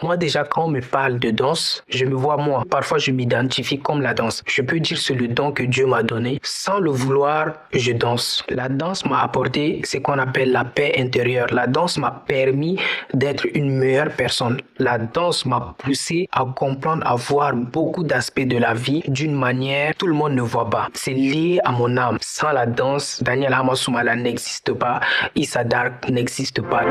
Moi déjà, quand on me parle de danse, je me vois moi. Parfois, je m'identifie comme la danse. Je peux dire c'est le don que Dieu m'a donné. Sans le vouloir, je danse. La danse m'a apporté ce qu'on appelle la paix intérieure. La danse m'a permis d'être une meilleure personne. La danse m'a poussé à comprendre, à voir beaucoup d'aspects de la vie d'une manière que tout le monde ne voit pas. C'est lié à mon âme. Sans la danse, Daniel Hamasoumala n'existe pas. Issa Dark n'existe pas.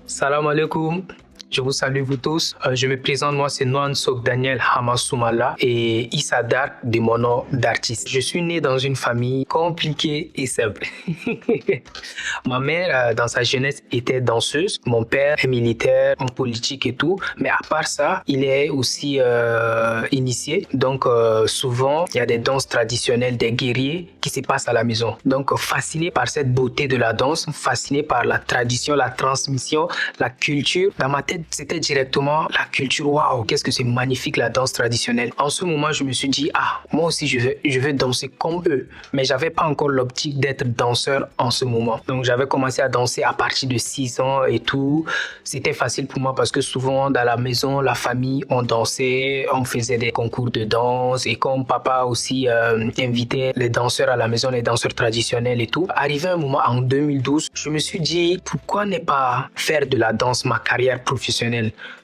Salam alaikum. Je vous salue vous tous. Je me présente, moi c'est Noan Sok Daniel Hamasoumala et Issa Dark de mon nom d'artiste. Je suis né dans une famille compliquée et simple. Ma mère, dans sa jeunesse, était danseuse. Mon père est militaire, en politique et tout. Mais à part ça, il est aussi initié. Donc souvent, il y a des danses traditionnelles des guerriers qui se passent à la maison. Donc fasciné par cette beauté de la danse, fasciné par la tradition, la transmission, la culture. Dans ma tête, c'était directement la culture. Waouh, qu'est-ce que c'est magnifique la danse traditionnelle. En ce moment, je me suis dit, moi aussi, je veux danser comme eux. Mais j'avais pas encore l'optique d'être danseur en ce moment. Donc, j'avais commencé à danser à partir de 6 ans et tout. C'était facile pour moi parce que souvent, dans la maison, la famille, on dansait, on faisait des concours de danse. Et comme papa aussi invitait les danseurs à la maison, les danseurs traditionnels et tout. Arrivé un moment, en 2012, je me suis dit, pourquoi ne pas faire de la danse ma carrière professionnelle?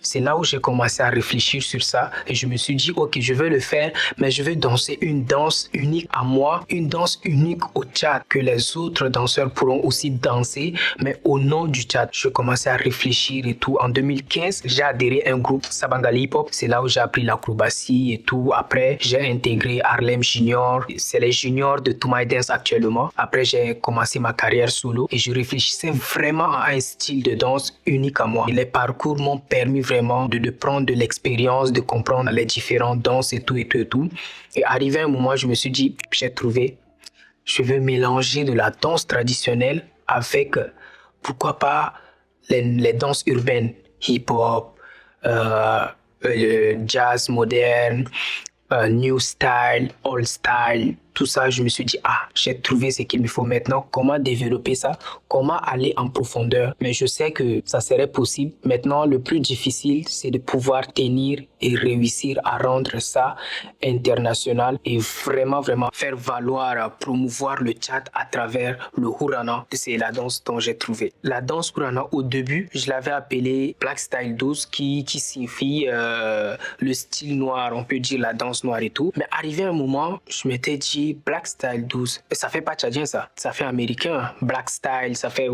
C'est là où j'ai commencé à réfléchir sur ça et je me suis dit, ok, je veux le faire, mais je veux danser une danse unique à moi, une danse unique au Tchad, que les autres danseurs pourront aussi danser, mais au nom du Tchad. Je commençais à réfléchir et tout. En 2015, j'ai adhéré à un groupe Sabangali Hip Hop. C'est là où j'ai appris l'acrobatie et tout. Après, j'ai intégré Harlem Junior. C'est les juniors de To My Dance actuellement. Après, j'ai commencé ma carrière solo et je réfléchissais vraiment à un style de danse unique à moi. Et les parcours m'ont permis vraiment de prendre de l'expérience, de comprendre les différentes danses et tout et tout et tout. Et arrivé à un moment, je me suis dit, j'ai trouvé, je veux mélanger de la danse traditionnelle avec, pourquoi pas, les danses urbaines, hip-hop, jazz moderne, new style, old style. Tout ça, je me suis dit, j'ai trouvé ce qu'il me faut maintenant. Comment développer ça? Comment aller en profondeur? Mais je sais que ça serait possible. Maintenant, le plus difficile, c'est de pouvoir tenir et réussir à rendre ça international et vraiment, vraiment faire valoir, promouvoir le Tchad à travers le Hourana. C'est la danse dont j'ai trouvé. La danse Hourana, au début, je l'avais appelée Black Style 12 qui signifie le style noir, on peut dire la danse noire et tout. Mais arrivé un moment, je m'étais dit, Black Style 12, ça fait pas tchadien ça fait américain. Black Style, ça fait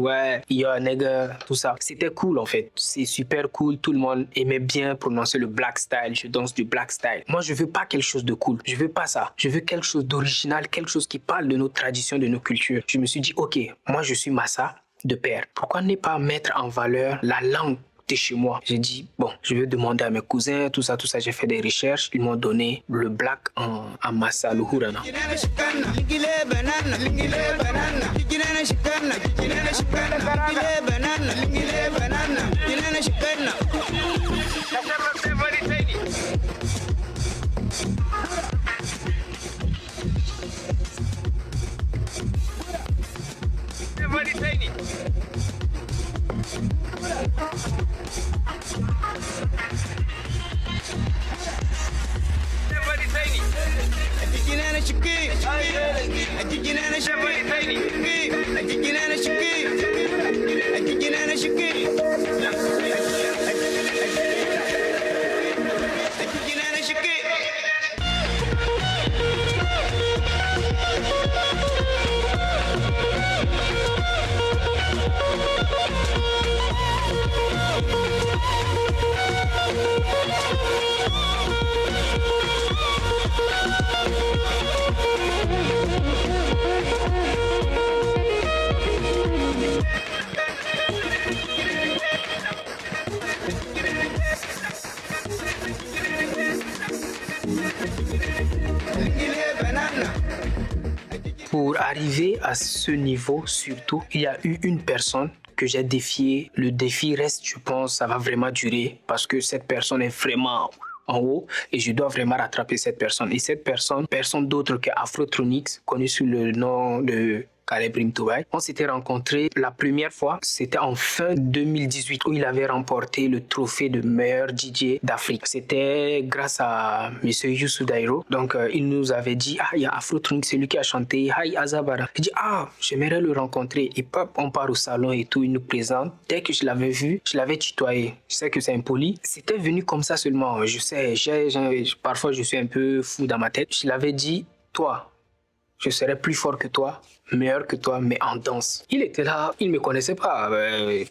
yo nigga, tout ça. C'était cool en fait, c'est super cool, tout le monde aimait bien prononcer le Black Style, je danse du Black Style. Moi je veux pas quelque chose de cool, je veux pas ça, je veux quelque chose d'original, quelque chose qui parle de nos traditions, de nos cultures. Je me suis dit ok, moi je suis Massa de père, pourquoi ne pas mettre en valeur la langue de chez moi? J'ai dit, bon, je vais demander à mes cousins, tout ça. J'ai fait des recherches. Ils m'ont donné le black en massa, le Hourana. Pour arriver à ce niveau, surtout, il y a eu une personne que j'ai défiée. Le défi reste, je pense, ça va vraiment durer parce que cette personne est vraiment en haut et je dois vraiment rattraper cette personne. Et cette personne, personne d'autre que Afrotronics, connu sous le nom de Caleb Rim Toubaï. On s'était rencontrés la première fois, c'était en fin 2018 où il avait remporté le trophée de meilleur DJ d'Afrique. C'était grâce à Monsieur Youssou Dairo. Donc il nous avait dit il y a Afrotronic, c'est lui qui a chanté Hi Azabara. Il dit j'aimerais le rencontrer. Et pop, on part au salon et tout, il nous présente. Dès que je l'avais vu, je l'avais tutoyé. Je sais que c'est impoli. C'était venu comme ça seulement. Je sais, parfois je suis un peu fou dans ma tête. Je l'avais dit, toi, je serai plus fort que toi, meilleur que toi, mais en danse. Il était là, il me connaissait pas.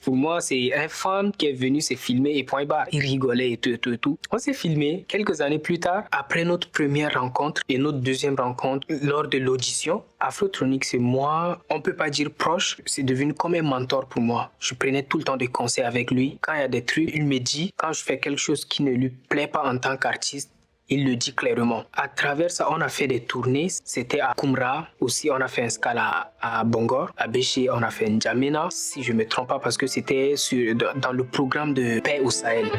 Pour moi, c'est un fan qui est venu se filmer et point barre. Il rigolait et tout. On s'est filmé quelques années plus tard, après notre première rencontre et notre deuxième rencontre lors de l'audition. Afrotronic, c'est moi, on peut pas dire proche, c'est devenu comme un mentor pour moi. Je prenais tout le temps des conseils avec lui. Quand il y a des trucs, il me dit, quand je fais quelque chose qui ne lui plaît pas en tant qu'artiste, il le dit clairement. À travers ça, on a fait des tournées. C'était à Kumra. Aussi, on a fait un scala à Bongor. À Béché, on a fait N'Djamena. Si je ne me trompe pas, parce que c'était dans le programme de Paix au Sahel.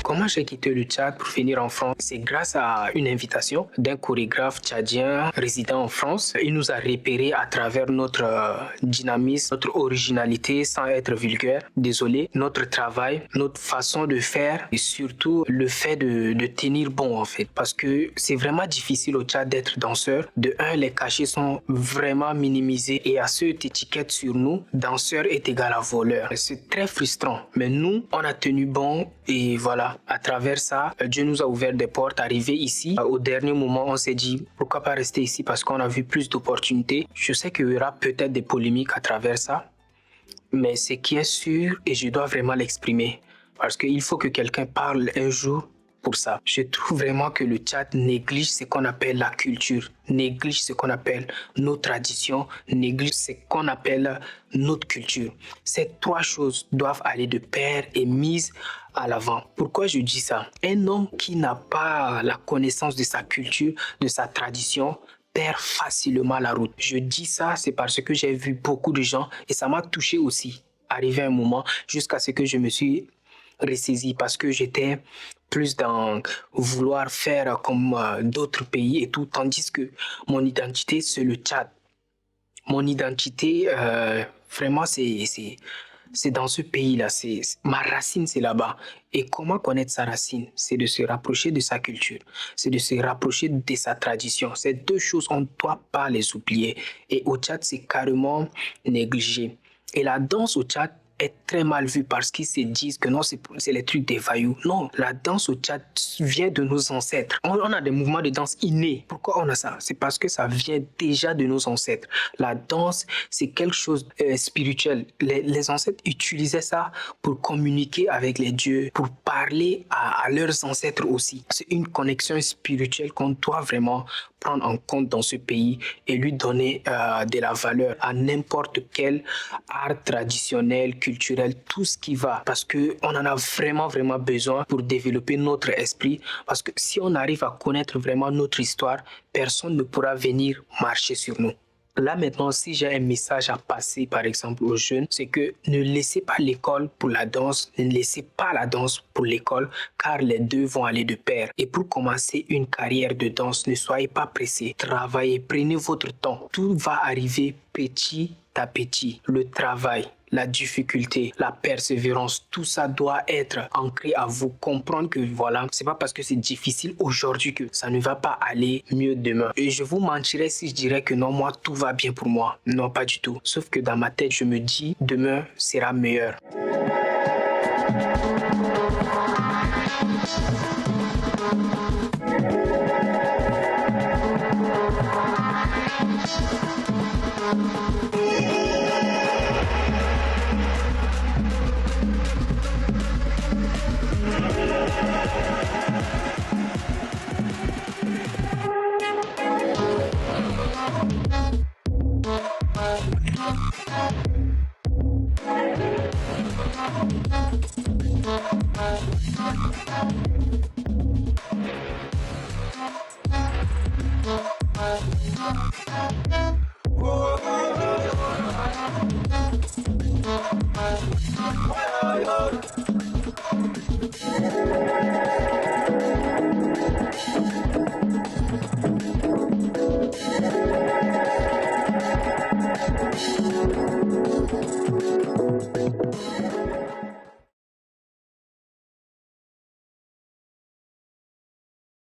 Comment j'ai quitté le Tchad pour venir en France? C'est grâce à une invitation d'un chorégraphe tchadien résidant en France. Il nous a repérés à travers notre dynamisme, notre originalité sans être vulgaire. Désolé, notre travail, notre façon de faire et surtout le fait de tenir bon en fait. Parce que c'est vraiment difficile au Tchad d'être danseur. De un, les cachets sont vraiment minimisés et à cette étiquette sur nous, danseur est égal à voleur. C'est très frustrant. Mais nous, on a tenu bon et voilà. À travers ça, Dieu nous a ouvert des portes. Arrivé ici, au dernier moment, on s'est dit pourquoi pas rester ici parce qu'on a vu plus d'opportunités. Je sais qu'il y aura peut-être des polémiques à travers ça, mais ce qui est sûr, et je dois vraiment l'exprimer, parce qu'il faut que quelqu'un parle un jour pour ça. Je trouve vraiment que le Tchad néglige ce qu'on appelle la culture, néglige ce qu'on appelle nos traditions, néglige ce qu'on appelle notre culture. Ces trois choses doivent aller de pair et mises à l'avant. Pourquoi je dis ça? Un homme qui n'a pas la connaissance de sa culture, de sa tradition, perd facilement la route. Je dis ça, c'est parce que j'ai vu beaucoup de gens et ça m'a touché aussi. Arrivé un moment jusqu'à ce que je me suis ressaisi parce que j'étais plus dans vouloir faire comme d'autres pays et tout, tandis que mon identité, c'est le Tchad. Mon identité, vraiment, c'est dans ce pays-là. Ma racine, c'est là-bas. Et comment connaître sa racine? C'est de se rapprocher de sa culture. C'est de se rapprocher de sa tradition. Ces deux choses, on ne doit pas les oublier. Et au Tchad, c'est carrément négligé. Et la danse au Tchad est très mal vue parce qu'ils se disent que non, c'est les trucs des vailloux. Non, la danse au Tchad vient de nos ancêtres. On a des mouvements de danse innés. Pourquoi on a ça? C'est parce que ça vient déjà de nos ancêtres. La danse, c'est quelque chose de spirituel. Les ancêtres utilisaient ça pour communiquer avec les dieux, pour parler à leurs ancêtres aussi. C'est une connexion spirituelle qu'on doit vraiment prendre en compte dans ce pays et lui donner de la valeur à n'importe quel art traditionnel, culturel, tout ce qui va. Parce qu'on en a vraiment besoin pour développer notre esprit. Parce que si on arrive à connaître vraiment notre histoire, personne ne pourra venir marcher sur nous. Là maintenant, si j'ai un message à passer par exemple aux jeunes, c'est que ne laissez pas l'école pour la danse, ne laissez pas la danse pour l'école, car les deux vont aller de pair. Et pour commencer une carrière de danse, ne soyez pas pressés, travaillez, prenez votre temps. Tout va arriver petit à petit. Le travail, la difficulté, la persévérance, tout ça doit être ancré à vous. Comprendre que voilà, c'est pas parce que c'est difficile aujourd'hui que ça ne va pas aller mieux demain. Et je vous mentirais si je dirais que non, moi, tout va bien pour moi. Non, pas du tout. Sauf que dans ma tête, je me dis, demain sera meilleur.